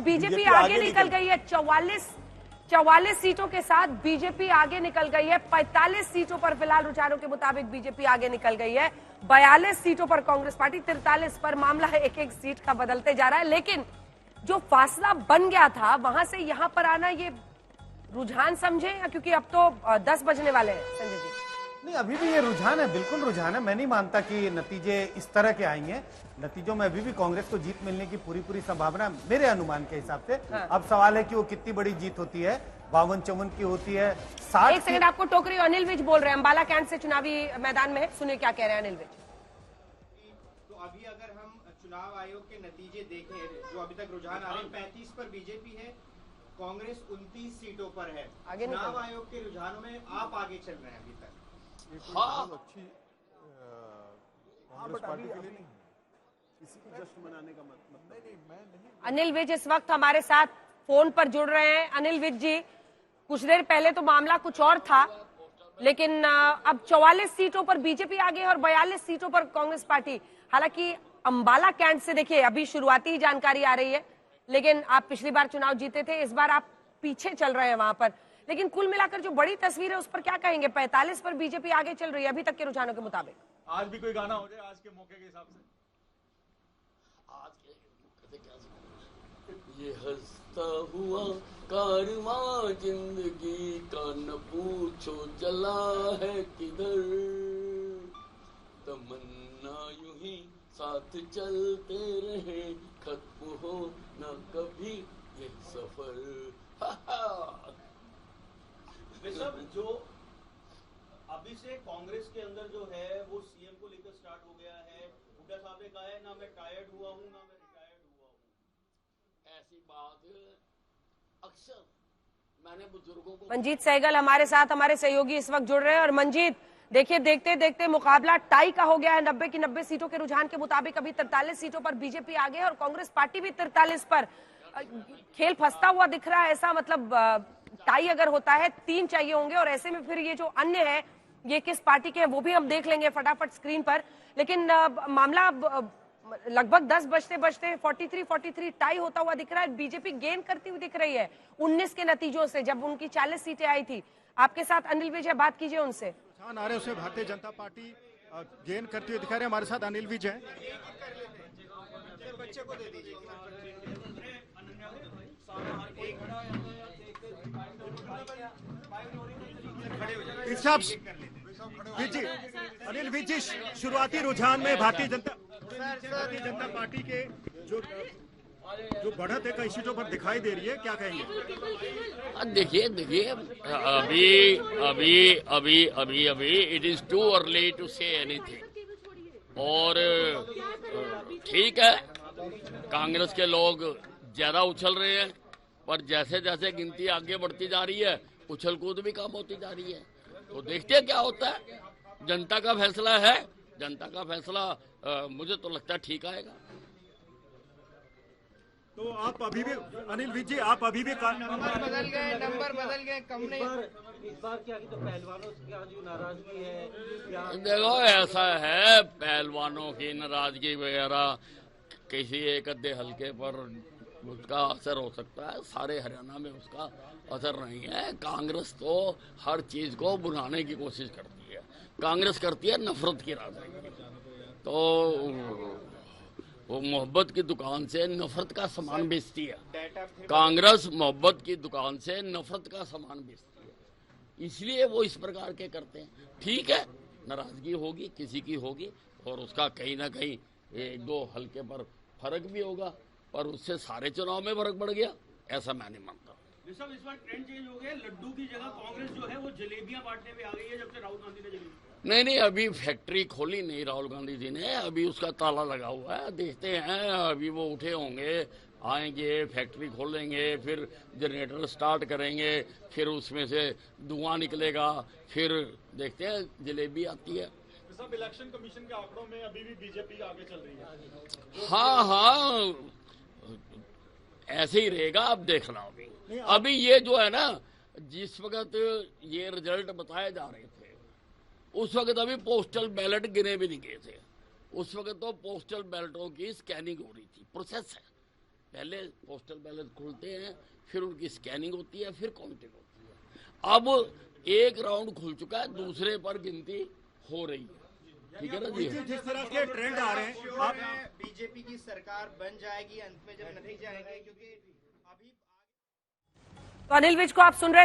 BJP आगे निकल गई है। 44 सीटों के साथ बीजेपी आगे निकल गई है। 45 सीटों पर फिलहाल रुझानों के मुताबिक बीजेपी आगे निकल गई है। 42 सीटों पर कांग्रेस पार्टी, 43 पर मामला एक एक सीट का बदलते जा रहा है। लेकिन जो फासला बन गया था वहां से यहां पर आना, ये रुझान समझे या क्योंकि अब तो 10 बजने वाले हैं संजय जी? नहीं, अभी भी ये रुझान है, बिल्कुल रुझान है। मैं नहीं मानता कि नतीजे इस तरह के आएंगे। नतीजों में अभी भी कांग्रेस को जीत मिलने की पूरी संभावना मेरे अनुमान के हिसाब से। हाँ। अब सवाल है कि वो कितनी बड़ी जीत होती है, 52-54 की होती है, 60। एक सेकंड, आपको टोक रही हूं। अनिल विज बोल रहे हैं अंबाला कैंट से, चुनावी मैदान में। सुनिए क्या कह रहे हैं अनिल विज। तो अभी अगर हम चुनाव आयोग के नतीजे देखें, जो अभी तक रुझान आ रहे हैं, 35 पर बीजेपी है, कांग्रेस 29 सीटों पर है। चुनाव आयोग के रुझानों में आप आगे चल रहे हैं अभी तक। हाँ, अच्छी कांग्रेस पार्टी के लिए नहीं, किसी की जश्न मनाने का मतलब नहीं। मैं नहीं। अनिल विज इस वक्त हमारे साथ फोन पर जुड़ रहे हैं। अनिल विज जी, कुछ देर पहले तो मामला कुछ और था, लेकिन अब 44 सीटों पर बीजेपी आगे और 42 सीटों पर कांग्रेस पार्टी। हालांकि अंबाला कैंट से देखिए अभी शुरुआती ही जानकारी आ रही है, लेकिन आप पिछली बार चुनाव जीते थे, इस बार आप पीछे चल रहे हैं वहां पर। लेकिन कुल मिलाकर जो बड़ी तस्वीर है उस पर क्या कहेंगे? 45 पर बीजेपी आगे चल रही है अभी तक के रुझानों के मुताबिक। आज भी कोई गाना हो जाए आज के मौके के हिसाब से। आज के क्या, ये हंसता हुआ कारवां जिंदगी का, न पूछो चला है किधर, तमन्ना यूं ही साथ चलते रहे, खत्म हो न कभी ये सफर। ऋषभ, जो अभी से कांग्रेस के अंदर जो है वो सीएम को लेकर स्टार्ट हो गया है। हुड्डा साहब ने कहा है, ना मैं टायर्ड हुआ हूं ना मैं रिटायर्ड हुआ हूं। ऐसी बात अक्सर मैंने बुजुर्गों को। मंजीत सहगल हमारे साथ, हमारे सहयोगी इस वक्त जुड़ रहे हैं। और मंजीत देखिए, देखते देखते मुकाबला टाई का हो गया है। 90 की 90 सीटों के रुझान के मुताबिक अभी 43 सीटों पर बीजेपी आगे है और कांग्रेस पार्टी भी 43 पर। खेल फंसता हुआ दिख रहा है, ऐसा मतलब टाई अगर होता है 3 चाहिए होंगे, और ऐसे में फिर ये जो अन्य है ये किस पार्टी के हैं वो भी हम देख लेंगे फटाफट स्क्रीन पर। लेकिन मामला लगभग 10 बजते बजते 43-43 टाई होता हुआ दिख रहा है। बीजेपी गेन करती हुई दिख रही है 19 के नतीजों से, जब उनकी 40 सीटें आई थी। आपके साथ अनिल विज है, बात कीजिए उनसे। रुझान आ रहे उसमें भारतीय जनता पार्टी गेन करती हुई दिखा रहे हैं। हमारे साथ अनिल विज है। बच्चे को दे दीजिए। अनिल विज जी, शुरुआती रुझान में भारतीय जनता पार्टी के जो बढ़त है कई सीटों पर दिखाई दे रही है, क्या कहेंगे? देखिए अभी it is too early to say anything. और ठीक है, कांग्रेस के लोग ज्यादा उछल रहे हैं, पर जैसे जैसे गिनती आगे बढ़ती जा रही है उछल कूद भी कम होती जा रही है। तो देखते हैं क्या होता है। जनता का फैसला है, जनता का फैसला मुझे तो लगता है ठीक आएगा। तो आप अभी भी अनिल विज जी, आप अभी भी नंबर बदल गए, कम नहीं। इस बार क्या तो पहलवानों से क्या जो नाराजगी है? देखो, ऐसा है, पहलवानों की नाराजगी वगैरह किसी एक अद्धे हल्के पर उसका असर हो सकता है, सारे हरियाणा में उसका असर नहीं है। कांग्रेस तो हर चीज को बुलाने की कोशिश करती है। कांग्रेस करती है नफरत की राजनीति। तो वो मोहब्बत की दुकान से नफरत का सामान बेचती है। कांग्रेस मोहब्बत की दुकान से नफरत का सामान बेचती है, इसलिए वो इस प्रकार के करते हैं। ठीक है, नाराजगी होगी, किसी की होगी, और उसका कहीं ना कहीं 1-2 हल्के पर फर्क भी होगा, पर उससे सारे चुनाव में फर्क पड़ गया, ऐसा मैं नहीं मानता। इस बार ट्रेंड चेंज हो गया, लड्डू की जगह कांग्रेस जो है वो जलेबियां बांटने में आ गई है जब से राहुल गांधी ने जलेबी। नहीं, अभी फैक्ट्री खोली नहीं राहुल गांधी जी ने, अभी उसका ताला लगा हुआ है। देखते हैं, अभी वो उठे होंगे, आएंगे, फैक्ट्री खोलेंगे, फिर जनरेटर स्टार्ट करेंगे, फिर उसमें से धुआं निकलेगा, फिर देखते हैं जलेबी आती है। सब इलेक्शन कमीशन के आंकड़ों में अभी भी बीजेपी आगे चल रही है। हाँ, ऐसे ही रहेगा। अब देखना अभी ये जो है ना, जिस वक्त ये रिजल्ट बताए जा रहे थे उस वक्त अभी पोस्टल बैलेट गिने भी नहीं गए थे। उस वक्त तो पोस्टल बैलेटों की स्कैनिंग हो रही थी, प्रोसेस है। पहले पोस्टल बैलेट खुलते हैं, फिर उनकी स्कैनिंग होती है, फिर काउंटिंग होती है। अब एक राउंड खुल चुका है, दूसरे पर गिनती हो रही है। ठीक है ना जी। जिस तरह के ट्रेंड आ रहे हैं, आप बीजेपी की सरकार बन जाएगी अंत में जब नतीजे आएंगे, क्योंकि अभी तो अनिल विज को आप सुन रहे